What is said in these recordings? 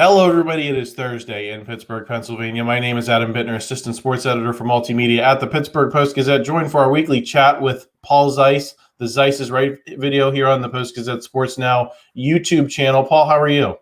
Hello, everybody. It is Thursday in Pittsburgh, Pennsylvania. My name is Adam Bittner, assistant sports editor for multimedia at the Pittsburgh Post-Gazette, joined for our weekly chat with Paul Zeise, the Zeise is Right video here on the Post-Gazette Sports Now YouTube channel. Paul, how are you?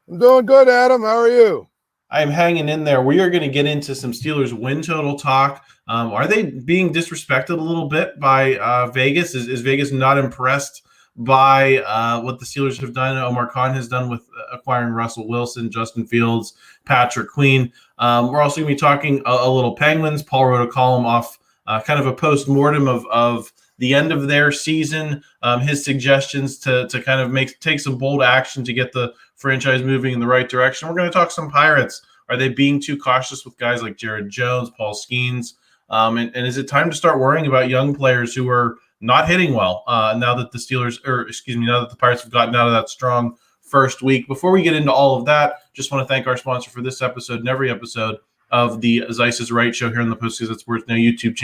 I'm doing good, Adam. How are you? I am hanging in there. We are going to get into some Steelers win total talk. Are they being disrespected a little bit by Vegas? Is Vegas not impressed by what the Steelers have done? Omar Khan has done with acquiring Russell Wilson, Justin Fields, Patrick Queen. We're also going to be talking a little Penguins. Paul wrote a column off kind of a post-mortem of the end of their season, his suggestions to kind of take some bold action to get the franchise moving in the right direction. We're going to talk some Pirates. Are they being too cautious with guys like Jared Jones, Paul Skeens? And is it time to start worrying about young players who are not hitting well now that the Pirates have gotten out of that strong first week? Before we get into all of that, just want to thank our sponsor for this episode and every episode of the Zeise is Right show here on the Post-Gazette Sports Now YouTube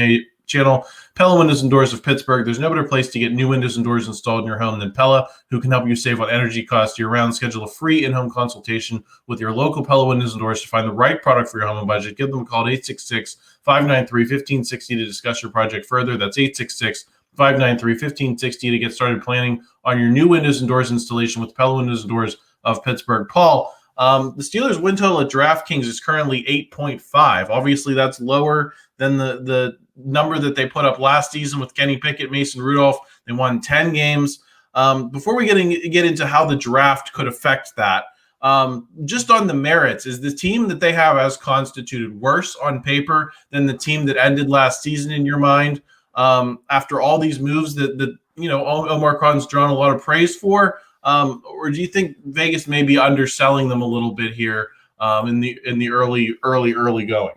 channel. Pella Windows and Doors of Pittsburgh. There's no better place to get new windows and doors installed in your home than Pella, who can help you save on energy costs year-round. Schedule a free in-home consultation with your local Pella Windows and Doors to find the right product for your home and budget. Give them a call at 866-593-1560 to discuss your project further. That's 866-593-1560 to get started planning on your new windows and doors installation with Pella Windows and Doors of Pittsburgh. Paul, the Steelers' win total at DraftKings is currently 8.5. Obviously, that's lower than the number that they put up last season with Kenny Pickett, Mason Rudolph. They won 10 games. Before we get into how the draft could affect that, just on the merits, is the team that they have as constituted worse on paper than the team that ended last season in your mind? After all these moves that Omar Khan's drawn a lot of praise for, or do you think Vegas may be underselling them a little bit here in the early going?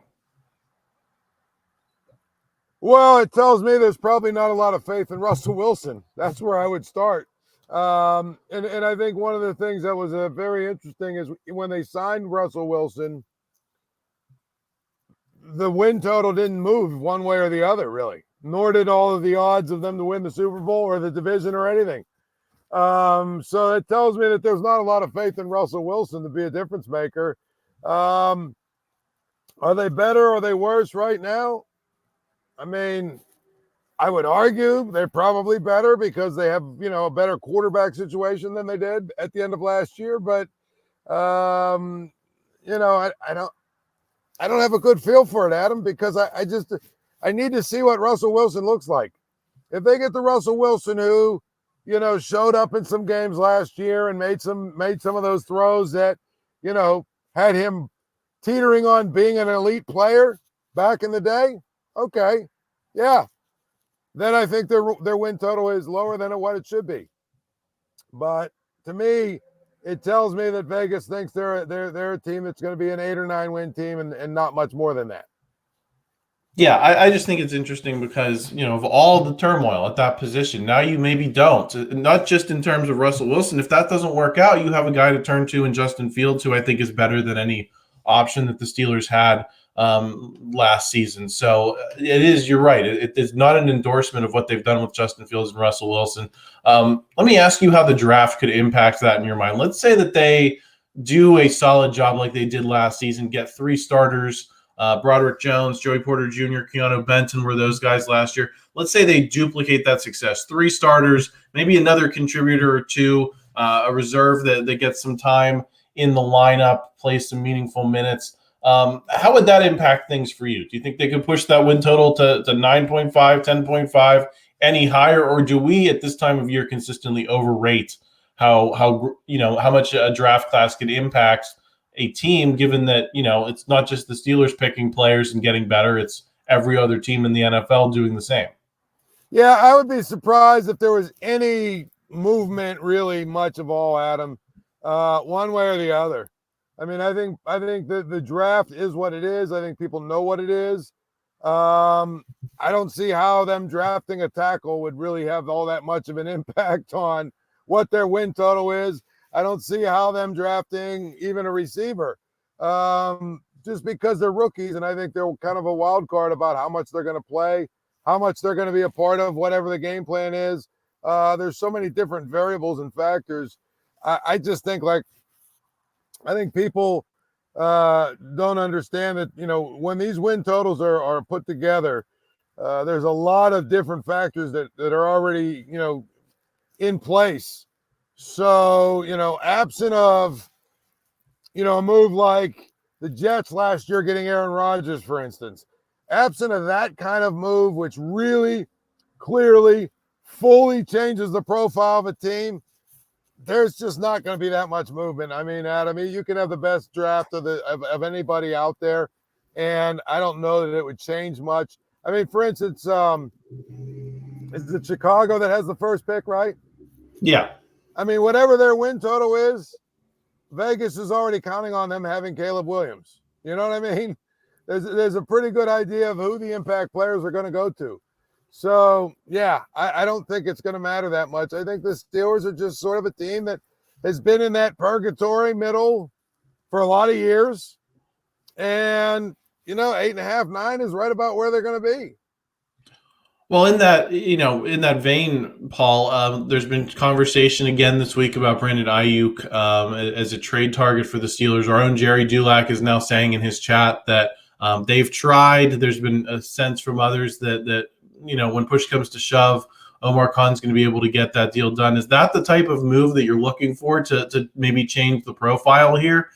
Well, it tells me there's probably not a lot of faith in Russell Wilson. That's where I would start. And I think one of the things that was very interesting is when they signed Russell Wilson, the win total didn't move one way or the other, really, nor did all of the odds of them to win the Super Bowl or the division or anything. So it tells me that there's not a lot of faith in Russell Wilson to be a difference maker. Are they better or are they worse right now? I mean, I would argue they're probably better because they have, a better quarterback situation than they did at the end of last year. But, I don't have a good feel for it, Adam, because I need to see what Russell Wilson looks like. If they get the Russell Wilson who, showed up in some games last year and made some of those throws that, had him teetering on being an elite player back in the day. Okay, yeah. Then I think their win total is lower than what it should be. But to me, it tells me that Vegas thinks they're a team that's going to be an 8 or 9 win team and not much more than that. Yeah, I just think it's interesting because, of all the turmoil at that position, now you maybe don't. Not just in terms of Russell Wilson. If that doesn't work out, you have a guy to turn to in Justin Fields, who I think is better than any option that the Steelers had last season. So you're right. It is not an endorsement of what they've done with Justin Fields and Russell Wilson. Let me ask you how the draft could impact that in your mind. Let's say that they do a solid job like they did last season, get 3 starters, Broderick Jones, Joey Porter Jr., Keeanu Benton were those guys last year. Let's say they duplicate that success. 3 starters, maybe another contributor or 2, a reserve that gets some time in the lineup, play some meaningful minutes. How would that impact things for you? Do you think they could push that win total to 9.5, 10.5, any higher, or do we at this time of year consistently overrate how much a draft class could impact a team, given that it's not just the Steelers picking players and getting better, it's every other team in the NFL doing the same? Yeah, I would be surprised if there was any movement really much of all, Adam, one way or the other. I mean, I think that the draft is what it is. I think people know what it is. I don't see how them drafting a tackle would really have all that much of an impact on what their win total is. I don't see how them drafting even a receiver, just because they're rookies, and I think they're kind of a wild card about how much they're going to play, how much they're going to be a part of whatever the game plan is. There's so many different variables and factors. I just think, like, I think people don't understand that, when these win totals are put together, there's a lot of different factors that are already, in place. So, absent of, a move like the Jets last year getting Aaron Rodgers, for instance, absent of that kind of move, which really clearly fully changes the profile of a team, there's just not going to be that much movement. I mean, Adam, you can have the best draft of anybody out there, and I don't know that it would change much. I mean, for instance, is it Chicago that has the first pick, right? Yeah. I mean, whatever their win total is, Vegas is already counting on them having Caleb Williams. You know what I mean? There's a pretty good idea of who the impact players are going to go to. So, yeah, I don't think it's going to matter that much. I think the Steelers are just sort of a team that has been in that purgatory middle for a lot of years. And, 8.5, 9 is right about where they're going to be. Well, in that vein, Paul, there's been conversation again this week about Brandon Aiyuk as a trade target for the Steelers. Our own Jerry Dulac is now saying in his chat that they've tried. There's been a sense from others that when push comes to shove, Omar Khan's going to be able to get that deal done. Is that the type of move that you're looking for to maybe change the profile here?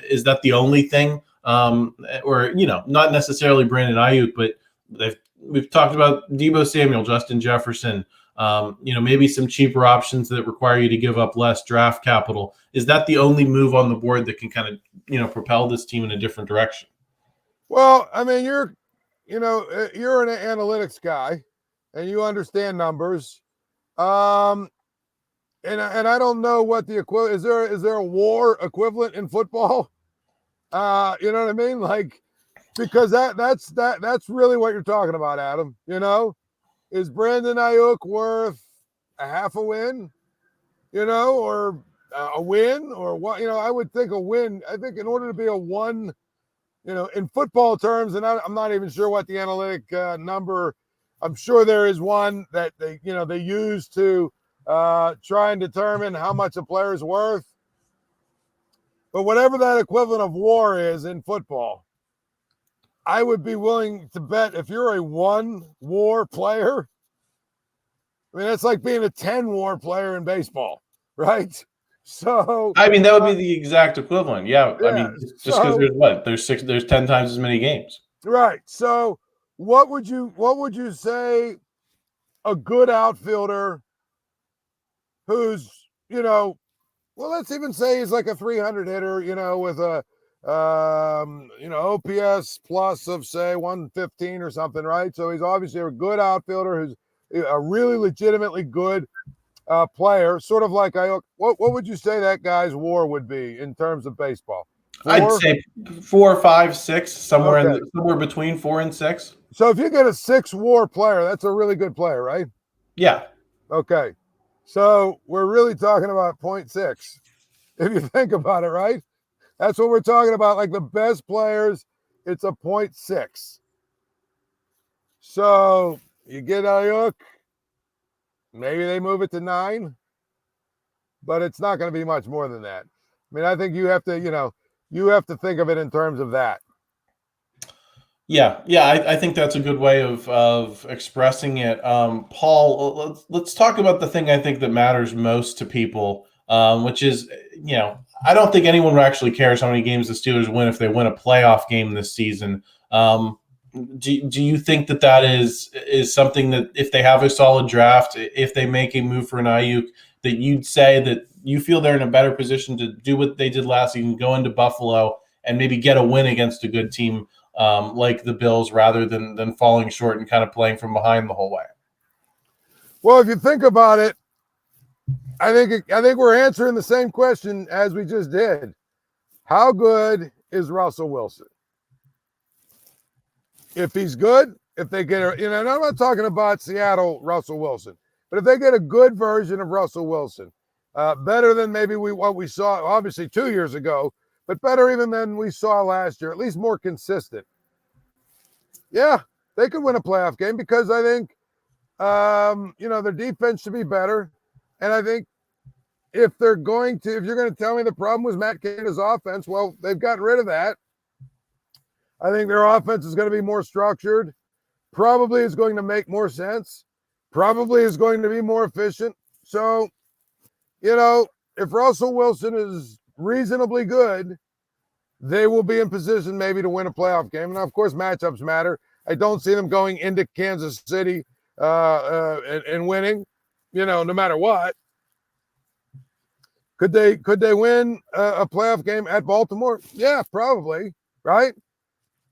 Is that the only thing? Or not necessarily Brandon Aiyuk, but we've talked about Deebo Samuel, Justin Jefferson, maybe some cheaper options that require you to give up less draft capital. Is that the only move on the board that can kind of, propel this team in a different direction? Well, I mean, you're an analytics guy and you understand numbers. And I don't know what the equivalent is there a WAR equivalent in football? You know what I mean? Like, because that's really what you're talking about, Adam. Is Brandon Aiyuk worth a half a win, or a win, or what? I would think a win. I think in order to be a one, in football terms, and I'm not even sure what the analytic number. I'm sure there is one that they use to try and determine how much a player is worth. But whatever that equivalent of WAR is in football, I would be willing to bet if you're a 1 WAR player, I mean, that's like being a 10 WAR player in baseball, right? So, I mean, that would be the exact equivalent. Yeah. I mean, just because there's 10 times as many games. Right. So what would you say a good outfielder who's, well, let's even say he's like a 300 hitter, with a OPS plus of say 115 or something, right? So he's obviously a good outfielder who's a really legitimately good player, sort of like Aiyuk. What would you say that guy's WAR would be in terms of baseball? 4? I'd say 4, 5, 6, somewhere between 4 and 6. So if you get a 6 WAR player, that's a really good player, right? Yeah. Okay. So we're really talking about 0.6. If you think about it, right? That's what we're talking about. Like the best players, it's a 0.6. So you get Aiyuk, maybe they move it to 9, but it's not going to be much more than that. I mean, I think you have to think of it in terms of that. Yeah, I think that's a good way of expressing it. Paul, let's talk about the thing I think that matters most to people, which is, I don't think anyone actually cares how many games the Steelers win if they win a playoff game this season. Do you think that is something that if they have a solid draft, if they make a move for an Aiyuk, that you'd say that you feel they're in a better position to do what they did last season, go into Buffalo and maybe get a win against a good team like the Bills, rather than falling short and kind of playing from behind the whole way? Well, if you think about it, I think we're answering the same question as we just did. How good is Russell Wilson? If he's good, if they get and I'm not talking about Seattle Russell Wilson, but if they get a good version of Russell Wilson, better than maybe what we saw obviously 2 years ago, but better even than we saw last year, at least more consistent. Yeah, they could win a playoff game because I think, their defense should be better. And I think if you're going to tell me the problem was Matt Canada's offense, well, they've gotten rid of that. I think their offense is going to be more structured, probably is going to make more sense, probably is going to be more efficient. So, if Russell Wilson is reasonably good, they will be in position maybe to win a playoff game. And of course, matchups matter. I don't see them going into Kansas City and winning, no matter what. Could they win a playoff game at Baltimore? Yeah, probably, right?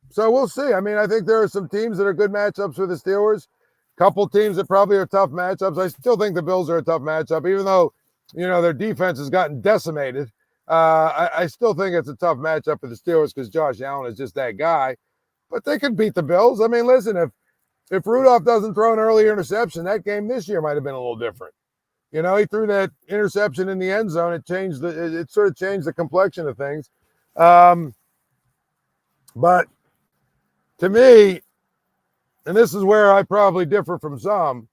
So we'll see. I mean, I think there are some teams that are good matchups for the Steelers. A couple teams that probably are tough matchups. I still think the Bills are a tough matchup, even though, their defense has gotten decimated. I still think it's a tough matchup for the Steelers because Josh Allen is just that guy. But they could beat the Bills. I mean, listen, if Rudolph doesn't throw an early interception, that game this year might have been a little different. He threw that interception in the end zone. It sort of changed the complexion of things. But to me, and this is where I probably differ from some,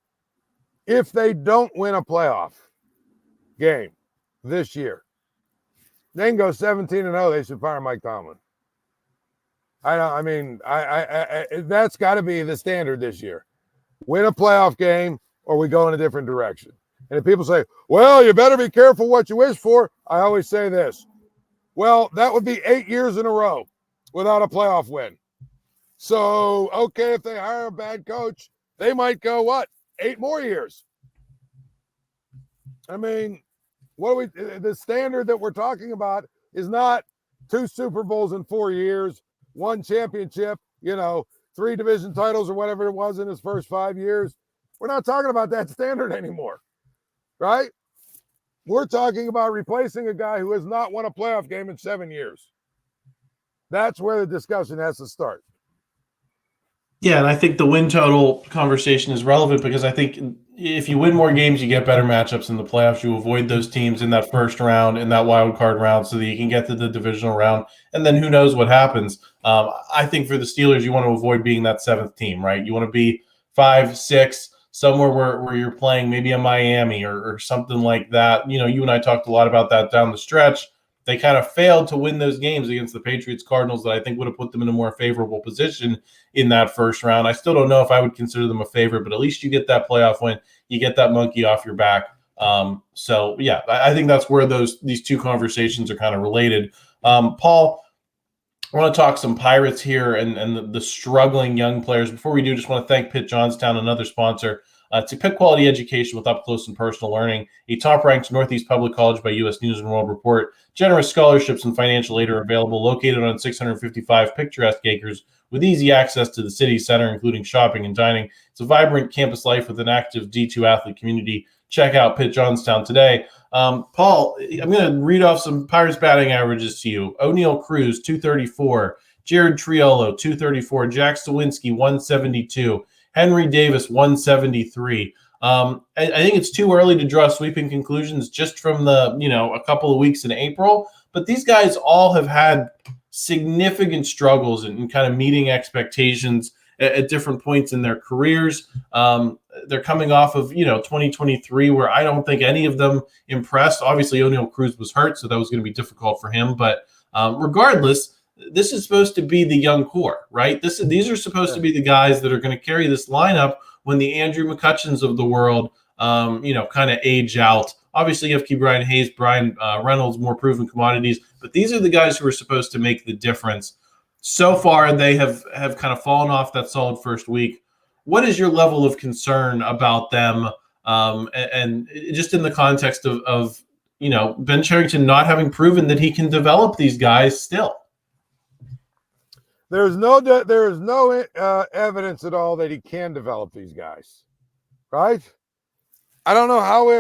if they don't win a playoff game this year, they can go 17-0. They should fire Mike Tomlin. That's got to be the standard this year. Win a playoff game or we go in a different direction. And if people say, well, you better be careful what you wish for, I always say this. Well, that would be 8 years in a row without a playoff win. So, okay, if they hire a bad coach, they might go, 8 more years. I mean, the standard that we're talking about is not 2 Super Bowls in 4 years, 1 championship, 3 division titles or whatever it was in his first 5 years. We're not talking about that standard anymore, right? We're talking about replacing a guy who has not won a playoff game in 7 years. That's where the discussion has to start. Yeah, and I think the win total conversation is relevant because I think if you win more games, you get better matchups in the playoffs. You avoid those teams in that first round, in that wild card round, so that you can get to the divisional round, and then who knows what happens. I think for the Steelers, you want to avoid being that 7th team, right? You want to be 5, 6, somewhere where you're playing maybe a Miami or something like that. You and I talked a lot about that down the stretch. They kind of failed to win those games against the Patriots, Cardinals that I think would have put them in a more favorable position in that first round. I still don't know if I would consider them a favorite, but at least you get that playoff win. You get that monkey off your back. So, yeah, I think that's where these two conversations are kind of related. Paul, I want to talk some Pirates here and the struggling young players. Before we do, just want to thank Pitt Johnstown, another sponsor. To Pitt Quality Education with up-close and personal learning, a top-ranked Northeast Public College by U.S. News & World Report. Generous scholarships and financial aid are available, located on 655 picturesque acres with easy access to the city center, including shopping and dining. It's a vibrant campus life with an active D2 athlete community. Check out Pitt Johnstown today. Paul, I'm going to read off some Pirates batting averages to you. Oneil Cruz, 234. Jared Triolo, 234. Jack Suwinski, 172. Henry Davis, 173. I think it's too early to draw sweeping conclusions just from a couple of weeks in April. But these guys all have had significant struggles in kind of meeting expectations at different points in their careers. They're coming off of, 2023, where I don't think any of them impressed. Obviously, Oneil Cruz was hurt, so that was going to be difficult for him. But regardless, this is supposed to be the young core, right? These are supposed to be the guys that are going to carry this lineup when the Andrew McCutchens of the world, kind of age out. Obviously, you have Ke'Bryan Hayes, Brian Reynolds, more proven commodities, but these are the guys who are supposed to make the difference. So far, they have kind of fallen off that solid first week. What is your level of concern about them, and just in the context of Ben Cherington not having proven that he can develop these guys still? There is no evidence at all that he can develop these guys, right? I don't know how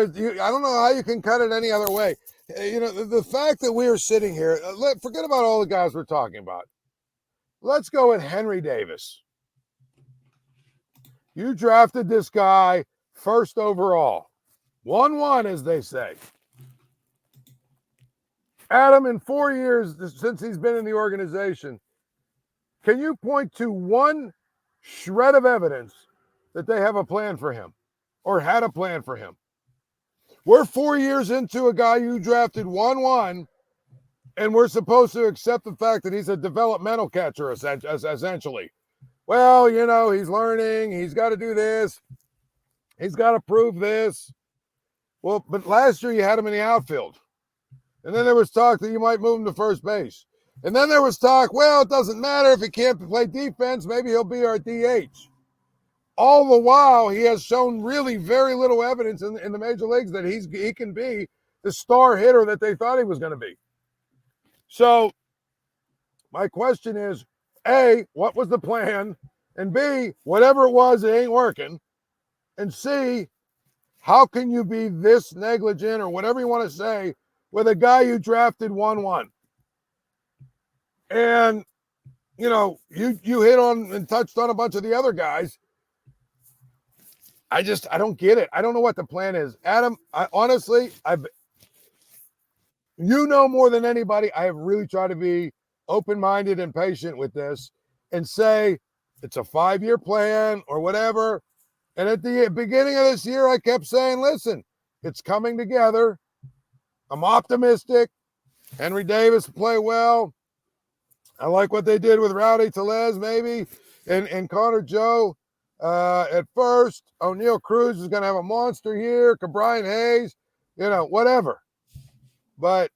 you can cut it any other way. The fact that we are sitting here, forget about all the guys we're talking about. Let's go with Henry Davis. You drafted this guy first overall, 1-1, as they say. Adam, in 4 years since he's been in the organization, can you point to one shred of evidence that they have a plan for him or had a plan for him? We're 4 years into a guy you drafted 1-1, and we're supposed to accept the fact that he's a developmental catcher, essentially. Well, he's learning. He's got to do this. He's got to prove this. Well, but last year you had him in the outfield. And then there was talk that you might move him to first base. And then there was talk, well, it doesn't matter if he can't play defense. Maybe he'll be our DH. All the while, he has shown really very little evidence in the major leagues that he can be the star hitter that they thought he was going to be. So my question is, A, what was the plan? And B, whatever it was, it ain't working. And C, how can you be this negligent or whatever you want to say with a guy you drafted 1-1? And, you hit on and touched on a bunch of the other guys. I don't get it. I don't know what the plan is. Adam, honestly, more than anybody, I have really tried to be open-minded and patient with this and say it's a 5-year plan or whatever. And at the beginning of this year, I kept saying, listen, it's coming together. I'm optimistic. Henry Davis play well. I like what they did with Rowdy Tellez, maybe, and Connor Joe at first. ONeal Cruz is going to have a monster here. Brian Hayes, whatever. But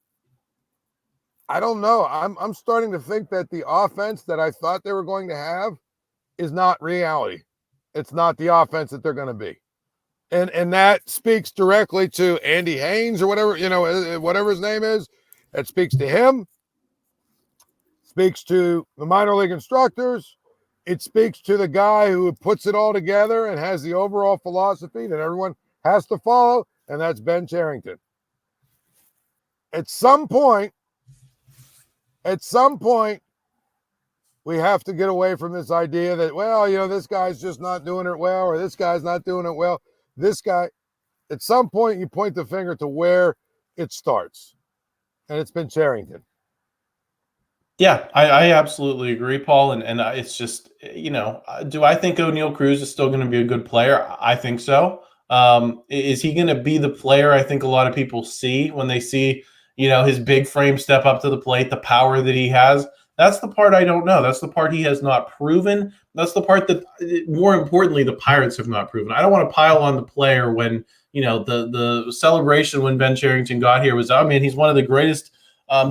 I don't know. I'm starting to think that the offense that I thought they were going to have is not reality. It's not the offense that they're going to be. And that speaks directly to Andy Haynes or whatever his name is. That speaks to him. Speaks to the minor league instructors. It speaks to the guy who puts it all together and has the overall philosophy that everyone has to follow, and that's Ben Cherington. At some point, we have to get away from this idea that, this guy's just not doing it well, or this guy's not doing it well. This guy, at some point, you point the finger to where it starts, and it's been Cherington. Yeah, I absolutely agree, Paul. And it's just, do I think ONeal Cruz is still going to be a good player? I think so. Is he going to be the player I think a lot of people see when they see, his big frame step up to the plate, the power that he has? That's the part I don't know. That's the part he has not proven. That's the part that, more importantly, the Pirates have not proven. I don't want to pile on the player when, the celebration when Ben Cherington got here was, he's one of the greatest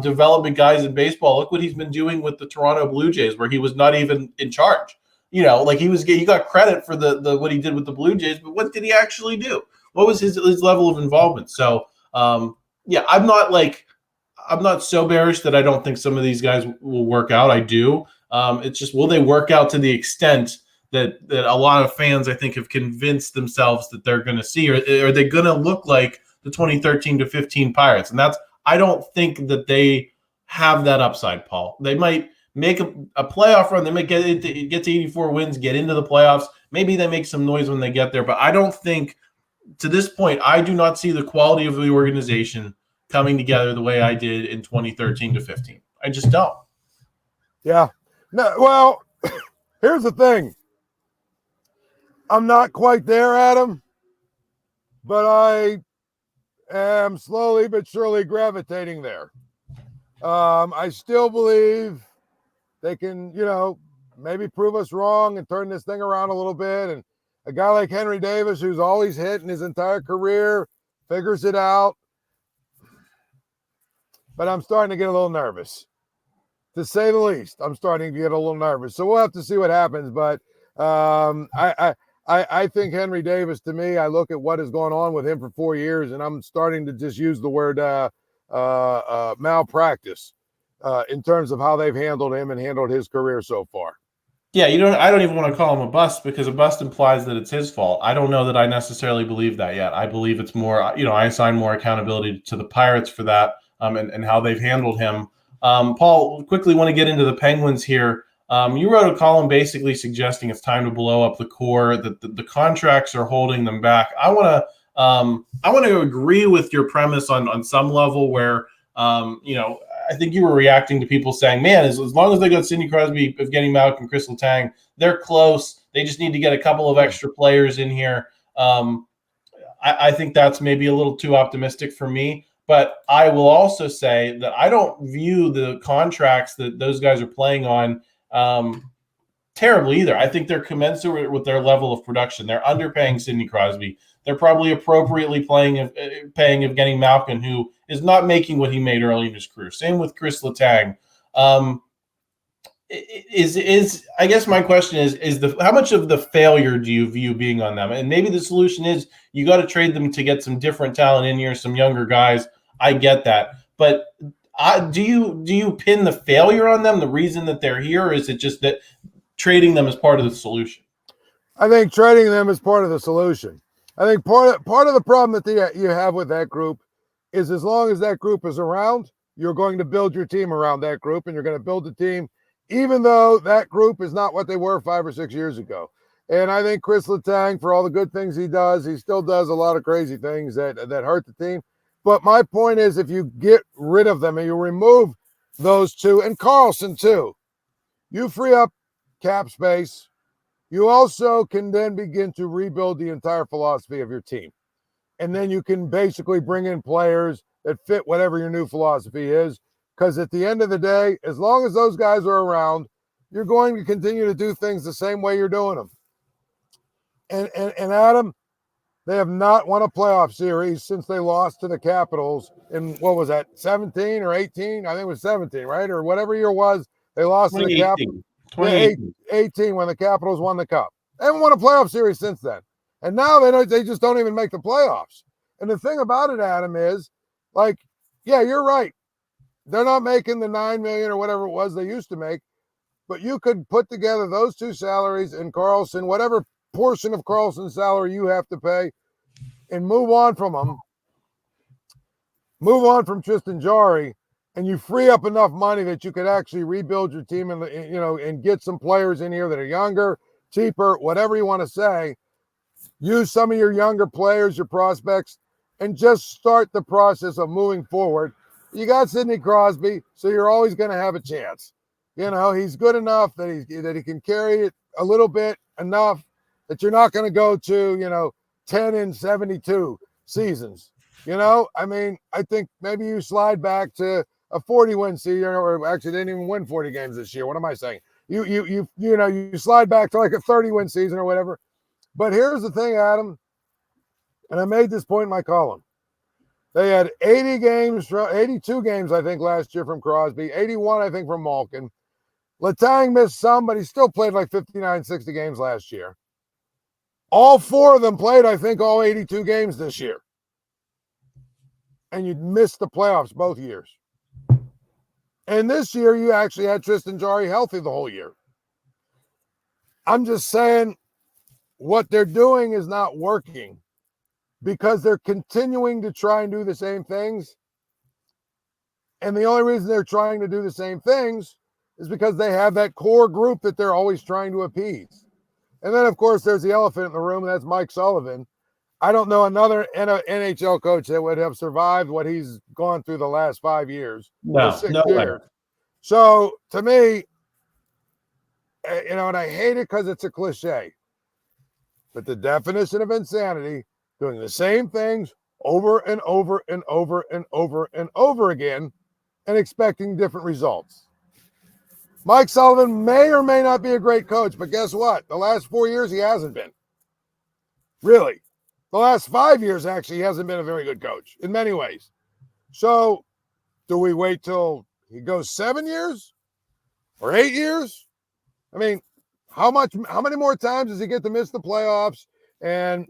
development guys in baseball. Look what he's been doing with the Toronto Blue Jays, where he was not even in charge. He got credit for the what he did with the Blue Jays, but what did he actually do? What was his level of involvement? So I'm not so bearish that I don't think some of these guys will work out. I do. It's just, will they work out to the extent that a lot of fans, I think, have convinced themselves that they're going to see, or are they going to look like the 2013 to 15 Pirates? And I don't think that they have that upside, Paul. They might make a playoff run. They might get to 84 wins, get into the playoffs. Maybe they make some noise when they get there. But I don't think, to this point, I do not see the quality of the organization coming together the way I did in 2013 to 15. I just don't. Yeah. No. Well, here's the thing. I'm not quite there, Adam, but I am slowly but surely gravitating there. I still believe they can, maybe prove us wrong and turn this thing around a little bit. And a guy like Henry Davis, who's always hit in his entire career, figures it out. But I'm starting to get a little nervous, to say the least. I'm starting to get a little nervous. So we'll have to see what happens. But I think Henry Davis, to me, I look at what has gone on with him for 4 years, and I'm starting to just use the word malpractice in terms of how they've handled him and handled his career so far. Yeah, I don't even want to call him a bust, because a bust implies that it's his fault. I don't know that I necessarily believe that yet. I believe it's more, I assign more accountability to the Pirates for that and how they've handled him. Paul, quickly want to get into the Penguins here. You wrote a column basically suggesting it's time to blow up the core, that the contracts are holding them back. I want to agree with your premise on some level where, I think you were reacting to people saying, man, as long as they got Sidney Crosby, Evgeni Malkin, Kris Letang, they're close. They just need to get a couple of extra players in here. I I think that's maybe a little too optimistic for me. But I will also say that I don't view the contracts that those guys are playing on terribly either. I think they're commensurate with their level of production. They're underpaying Sidney Crosby. They're probably appropriately paying Evgeni Malkin, who is not making what he made early in his career. Same with Kris Letang. I guess my question is how much of the failure do you view being on them? And maybe the solution is you got to trade them to get some different talent in here, some younger guys. I get that, but do you pin the failure on them, the reason that they're here, or is it just that trading them is part of the solution? I think trading them is part of the solution. I think part of the problem that you have with that group is as long as that group is around, you're going to build your team around that group, and you're going to build a team even though that group is not what they were 5 or 6 years ago. And I think Kris Letang, for all the good things he does, he still does a lot of crazy things that hurt the team. But my point is, if you get rid of them and you remove those two, and Carlson too, you free up cap space. You also can then begin to rebuild the entire philosophy of your team. And then you can basically bring in players that fit whatever your new philosophy is. Because at the end of the day, as long as those guys are around, you're going to continue to do things the same way you're doing them. And Adam, they have not won a playoff series since they lost to the Capitals in, what was that, 17 or 18? I think it was 17, right? Or whatever year it was. They lost to the Capitals. 2018 when the Capitals won the Cup. They haven't won a playoff series since then. And now they just don't even make the playoffs. And the thing about it, Adam, is like, yeah, you're right. They're not making the $9 million or whatever it was they used to make, but you could put together those two salaries and Carlson, whatever portion of Carlson's salary you have to pay, and move on from them. Move on from Tristan Jarry, and you free up enough money that you could actually rebuild your team and get some players in here that are younger, cheaper, whatever you want to say. Use some of your younger players, your prospects, and just start the process of moving forward. You got Sidney Crosby, so you're always going to have a chance. He's good enough that he can carry it a little bit enough that you're not going to go to, 10 and 72 seasons. I think maybe you slide back to a 40-win season, or actually didn't even win 40 games this year. What am I saying? You slide back to like a 30-win season or whatever. But here's the thing, Adam, and I made this point in my column. They had 82 games, I think, last year from Crosby, 81, I think, from Malkin. Letang missed some, but he still played like 59, 60 games last year. All four of them played, I think, all 82 games this year. And you missed the playoffs both years. And this year, you actually had Tristan Jarry healthy the whole year. I'm just saying what they're doing is not working, because they're continuing to try and do the same things. And the only reason they're trying to do the same things is because they have that core group that they're always trying to appease. And then, of course, there's the elephant in the room, and that's Mike Sullivan. I don't know another NHL coach that would have survived what he's gone through the last 5 years. No years. So, to me, and I hate it because it's a cliche, but the definition of insanity, doing the same things over and over and over and over and over again and expecting different results. Mike Sullivan may or may not be a great coach, but guess what? The last 4 years, he hasn't been. Really. The last 5 years, actually, he hasn't been a very good coach in many ways. So do we wait till he goes 7 years or 8 years? I mean, how many more times does he get to miss the playoffs and,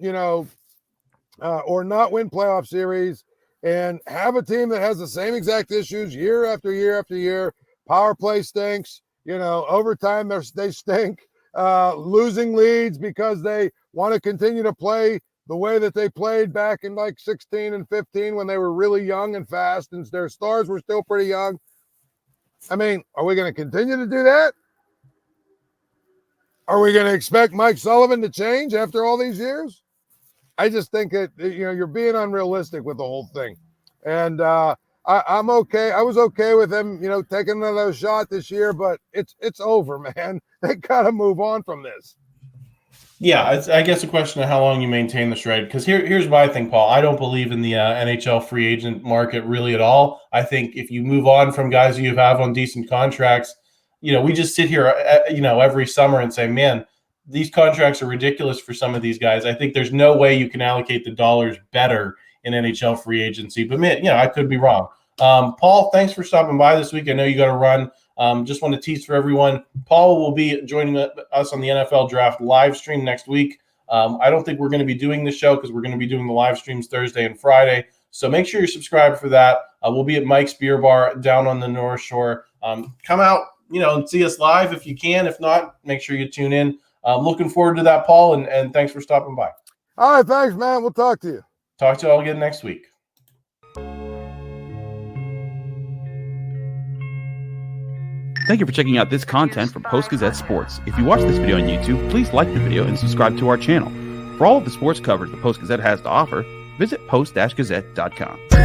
or not win playoff series and have a team that has the same exact issues year after year after year? Power play stinks, overtime they stink, losing leads because they want to continue to play the way that they played back in like 16 and 15 when they were really young and fast and their stars were still pretty young. I mean, are we going to continue to do that? Are we going to expect Mike Sullivan to change after all these years? I just think that, you're being unrealistic with the whole thing. And I'm okay. I was okay with him, taking another shot this year, but it's over, man. They got to move on from this. Yeah, I guess a question of how long you maintain the shred. Because here's my thing, Paul. I don't believe in the NHL free agent market really at all. I think if you move on from guys you have on decent contracts, we just sit here, every summer and say, man, these contracts are ridiculous for some of these guys. I think there's no way you can allocate the dollars better in NHL free agency. But man, I could be wrong. Paul, thanks for stopping by this week. I know you got to run. Just want to tease for everyone. Paul will be joining us on the NFL Draft live stream next week. I don't think we're going to be doing the show because we're going to be doing the live streams Thursday and Friday. So make sure you're subscribed for that. We'll be at Mike's Beer Bar down on the North Shore. Come out, and see us live if you can. If not, make sure you tune in. Looking forward to that, Paul, and thanks for stopping by. All right, thanks, man. We'll talk to you. Talk to you all again next week. Thank you for checking out this content from Post-Gazette Sports. If you watch this video on YouTube, please like the video and subscribe to our channel. For all of the sports coverage the Post-Gazette has to offer, visit post-gazette.com.